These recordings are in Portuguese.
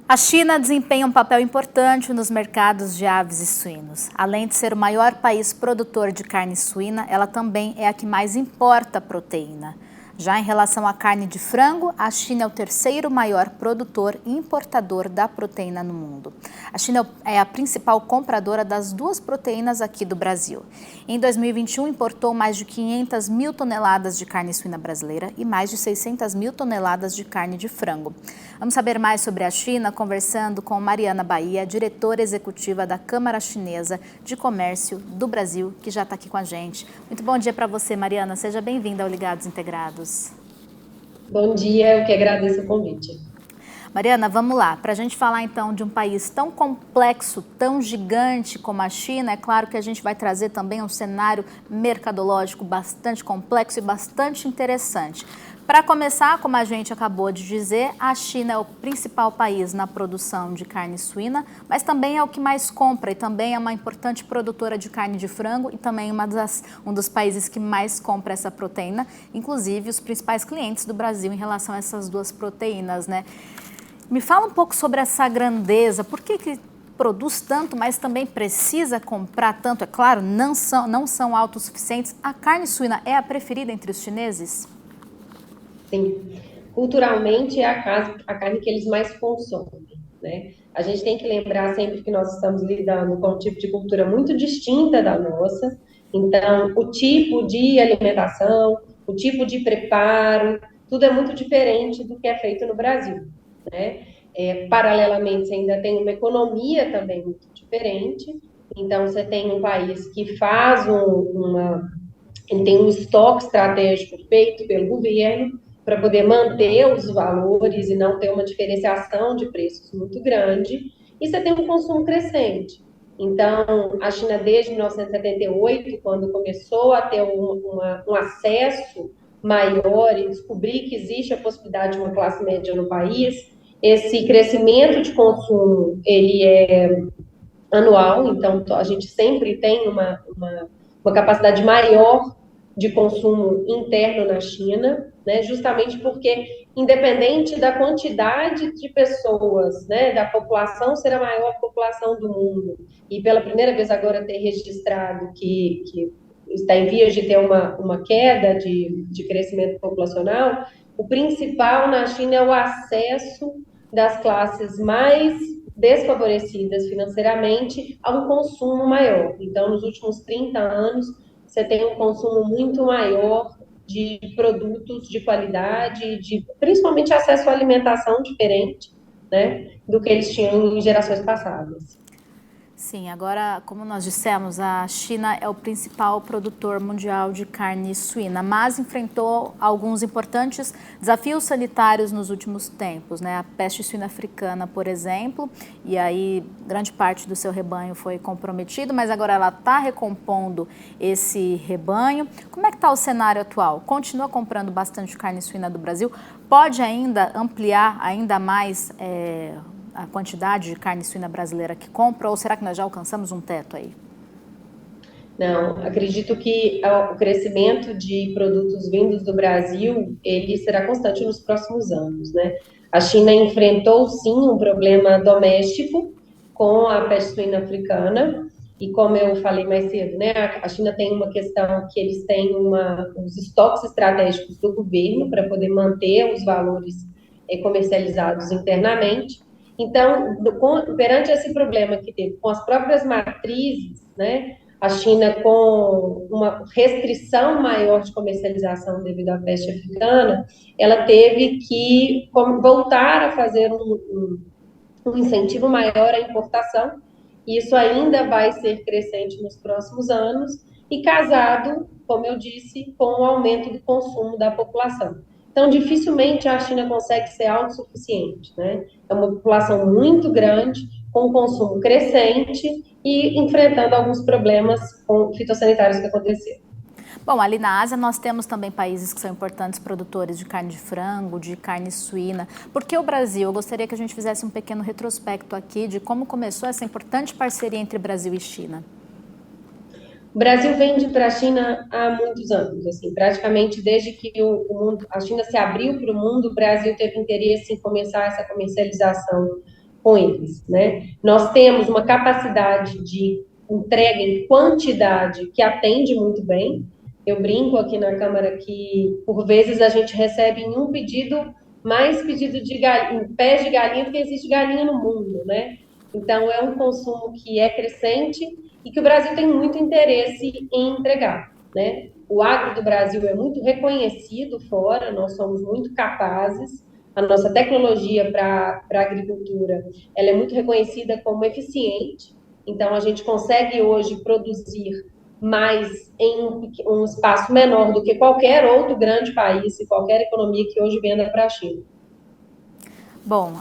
A China desempenha um papel importante nos mercados de aves e suínos. Além de ser o maior país produtor de carne suína, ela também é a que mais importa proteína. Já em relação à carne de frango, a China é o terceiro maior produtor e importador da proteína no mundo. A China é a principal compradora das duas proteínas aqui do Brasil. Em 2021, importou mais de 500 mil toneladas de carne suína brasileira e mais de 600 mil toneladas de carne de frango. Vamos saber mais sobre a China conversando com Mariana Bahia, diretora executiva da Câmara Chinesa de Comércio do Brasil, que já está aqui com a gente. Muito bom dia para você, Mariana. Seja bem-vinda ao Ligados Integrados. Bom dia, eu que agradeço o convite. Mariana, vamos lá. Para a gente falar então de um país tão complexo, tão gigante como a China, é claro que a gente vai trazer também um cenário mercadológico bastante complexo e bastante interessante. Para começar, como a gente acabou de dizer, a China é o principal país na produção de carne suína, mas também é o que mais compra e também é uma importante produtora de carne de frango e também um dos países que mais compra essa proteína, inclusive os principais clientes do Brasil em relação a essas duas proteínas, né? Me fala um pouco sobre essa grandeza, por que produz tanto, mas também precisa comprar tanto? É claro, não são autossuficientes. A carne suína é a preferida entre os chineses? Sim, culturalmente é a carne que eles mais consomem, né? A gente tem que lembrar sempre que nós estamos lidando com um tipo de cultura muito distinta da nossa, então o tipo de alimentação, o tipo de preparo, tudo é muito diferente do que é feito no Brasil, né? Paralelamente, você ainda tem uma economia também muito diferente, então você tem um país que faz ele tem um estoque estratégico feito pelo governo para poder manter os valores e não ter uma diferenciação de preços muito grande, e você tem um consumo crescente. Então, a China, desde 1978, quando começou a ter um acesso maior e descobrir que existe a possibilidade de uma classe média no país, esse crescimento de consumo, ele é anual, então a gente sempre tem uma capacidade maior de consumo interno na China, né, justamente porque, independente da quantidade de pessoas, né, da população ser a maior população do mundo, e pela primeira vez agora ter registrado que está em vias de ter uma queda de crescimento populacional, o principal na China é o acesso das classes mais desfavorecidas financeiramente a um consumo maior. Então, nos últimos 30 anos, você tem um consumo muito maior de produtos de qualidade, de principalmente acesso à alimentação diferente, né, do que eles tinham em gerações passadas. Sim, agora, como nós dissemos, a China é o principal produtor mundial de carne suína, mas enfrentou alguns importantes desafios sanitários nos últimos tempos, né? A peste suína africana, por exemplo, e aí grande parte do seu rebanho foi comprometido, mas agora ela está recompondo esse rebanho. Como é que está o cenário atual? Continua comprando bastante carne suína do Brasil? Pode ainda ampliar ainda mais a quantidade de carne suína brasileira que compra, ou será que nós já alcançamos um teto aí? Não, acredito que o crescimento de produtos vindos do Brasil, ele será constante nos próximos anos, né? A China enfrentou, sim, um problema doméstico com a peste suína africana, e como eu falei mais cedo, né, a China tem uma questão que eles têm uns estoques estratégicos do governo para poder manter os valores comercializados internamente. Então, perante esse problema que teve com as próprias matrizes, né, a China com uma restrição maior de comercialização devido à peste africana, ela teve que voltar a fazer um incentivo maior à importação, e isso ainda vai ser crescente nos próximos anos, e casado, como eu disse, com o aumento do consumo da população. Então, dificilmente a China consegue ser autossuficiente, né? É uma população muito grande, com consumo crescente e enfrentando alguns problemas fitossanitários que aconteceram. Bom, ali na Ásia nós temos também países que são importantes produtores de carne de frango, de carne suína. Por que o Brasil? Eu gostaria que a gente fizesse um pequeno retrospecto aqui de como começou essa importante parceria entre Brasil e China. O Brasil vende para a China há muitos anos, assim, praticamente desde que a China se abriu para o mundo, o Brasil teve interesse em começar essa comercialização com eles, né? Nós temos uma capacidade de entrega em quantidade que atende muito bem. Eu brinco aqui na Câmara que, por vezes, a gente recebe em um pedido mais pedido de galinha, pés de galinha do que existe galinha no mundo, né? Então, é um consumo que é crescente e que o Brasil tem muito interesse em entregar, né? O agro do Brasil é muito reconhecido fora, nós somos muito capazes, a nossa tecnologia para a agricultura, ela é muito reconhecida como eficiente, então a gente consegue hoje produzir mais em um espaço menor do que qualquer outro grande país e qualquer economia que hoje venda para a China. Bom,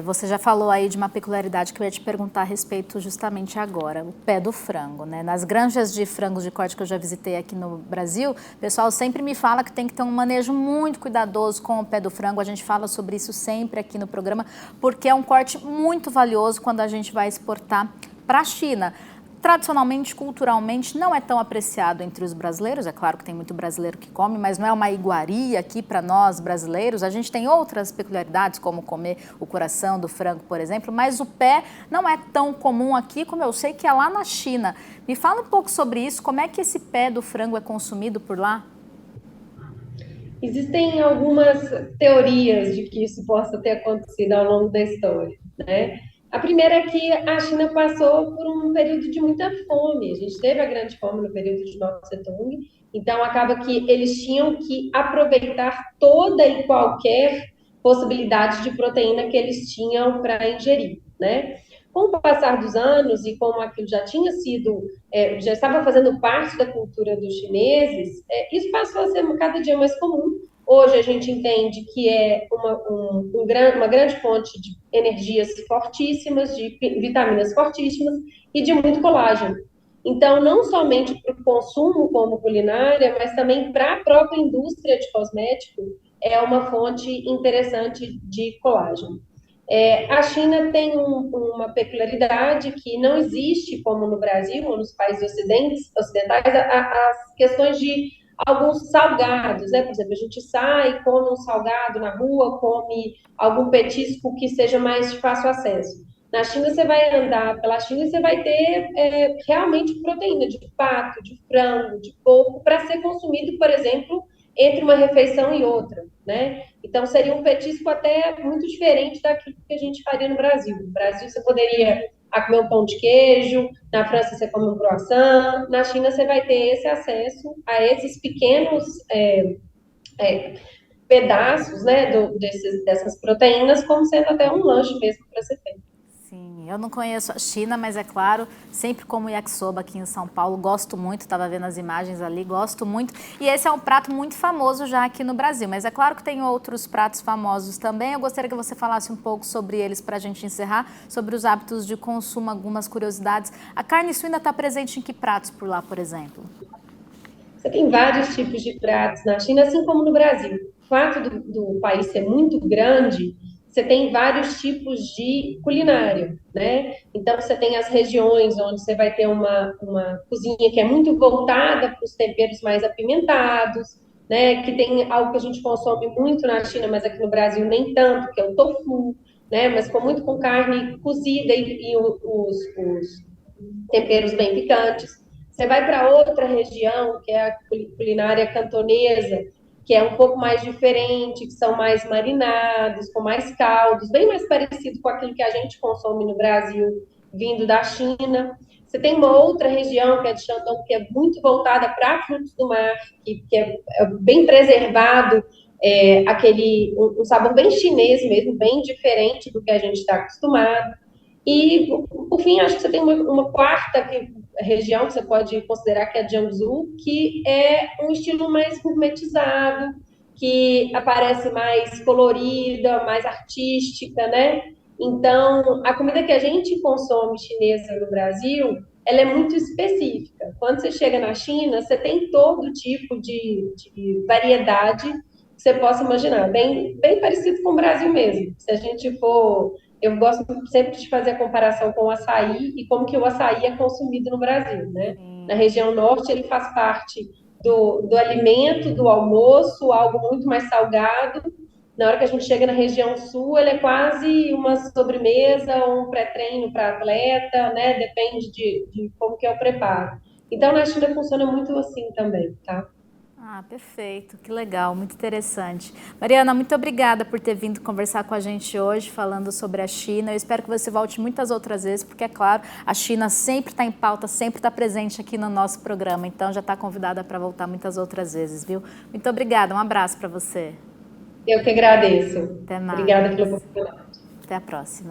você já falou aí de uma peculiaridade que eu ia te perguntar a respeito justamente agora, o pé do frango, né? Nas granjas de frangos de corte que eu já visitei aqui no Brasil, o pessoal sempre me fala que tem que ter um manejo muito cuidadoso com o pé do frango. A gente fala sobre isso sempre aqui no programa, porque é um corte muito valioso quando a gente vai exportar para a China. Tradicionalmente, culturalmente, não é tão apreciado entre os brasileiros. É claro que tem muito brasileiro que come, mas não é uma iguaria aqui para nós brasileiros. A gente tem outras peculiaridades, como comer o coração do frango, por exemplo, mas o pé não é tão comum aqui, como eu sei que é lá na China. Me fala um pouco sobre isso, como é que esse pé do frango é consumido por lá? Existem algumas teorias de que isso possa ter acontecido ao longo da história, né? A primeira é que a China passou por um período de muita fome. A gente teve a grande fome no período de Mao Tse-tung, então acaba que eles tinham que aproveitar toda e qualquer possibilidade de proteína que eles tinham para ingerir, né? Com o passar dos anos e como aquilo já tinha sido, já estava fazendo parte da cultura dos chineses, isso passou a ser cada dia mais comum. Hoje a gente entende que é uma grande fonte de energias fortíssimas, de vitaminas fortíssimas e de muito colágeno. Então, não somente para o consumo como culinária, mas também para a própria indústria de cosmético, é uma fonte interessante de colágeno. A China tem uma peculiaridade que não existe, como no Brasil ou nos países ocidentais, as questões de alguns salgados, né? Por exemplo, a gente sai, come um salgado na rua, come algum petisco que seja mais de fácil acesso. Na China, você vai andar pela China e você vai ter realmente proteína de pato, de frango, de porco, para ser consumido, por exemplo, entre uma refeição e outra, né? Então, seria um petisco até muito diferente daquilo que a gente faria no Brasil. No Brasil, você poderia comer um pão de queijo, na França você come um croissant, na China você vai ter esse acesso a esses pequenos pedaços, né, dessas proteínas, como sendo até um lanche mesmo para ser feito. Sim, eu não conheço a China, mas é claro, sempre como yakisoba aqui em São Paulo, gosto muito, estava vendo as imagens ali, gosto muito. E esse é um prato muito famoso já aqui no Brasil, mas é claro que tem outros pratos famosos também. Eu gostaria que você falasse um pouco sobre eles para a gente encerrar, sobre os hábitos de consumo, algumas curiosidades. A carne suína está presente em que pratos por lá, por exemplo? Você tem vários tipos de pratos na China, assim como no Brasil. O fato do país ser muito grande, você tem vários tipos de culinária, né? Então, você tem as regiões onde você vai ter uma cozinha que é muito voltada para os temperos mais apimentados, né? Que tem algo que a gente consome muito na China, mas aqui no Brasil nem tanto, que é o tofu, né? Mas com carne cozida e os temperos bem picantes. Você vai para outra região, que é a culinária cantonesa, que é um pouco mais diferente, que são mais marinados, com mais caldos, bem mais parecido com aquilo que a gente consome no Brasil, vindo da China. Você tem uma outra região, que é de Shandong, que é muito voltada para frutos do mar, que é bem preservado, um sabor bem chinês mesmo, bem diferente do que a gente está acostumado. E, por fim, acho que você tem uma quarta região que você pode considerar que é a Jiangsu, que é um estilo mais gourmetizado, que aparece mais colorida, mais artística, né? Então, a comida que a gente consome chinesa no Brasil, ela é muito específica. Quando você chega na China, você tem todo tipo de variedade que você possa imaginar, bem parecido com o Brasil mesmo. Se a gente for eu gosto sempre de fazer a comparação com o açaí e como que o açaí é consumido no Brasil, né? Na região norte, ele faz parte do alimento, do almoço, algo muito mais salgado, Na hora que a gente chega na região sul, ele é quase uma sobremesa ou um pré-treino para atleta, né? Depende de como que é o preparo. Então, na China funciona muito assim também, tá? Ah, perfeito, que legal, muito interessante. Mariana, muito obrigada por ter vindo conversar com a gente hoje, falando sobre a China. Eu espero que você volte muitas outras vezes, porque, é claro, a China sempre está em pauta, sempre está presente aqui no nosso programa. Então, já está convidada para voltar muitas outras vezes, viu? Muito obrigada, um abraço para você. Eu que agradeço. Até mais. Obrigada pela oportunidade. Até a próxima.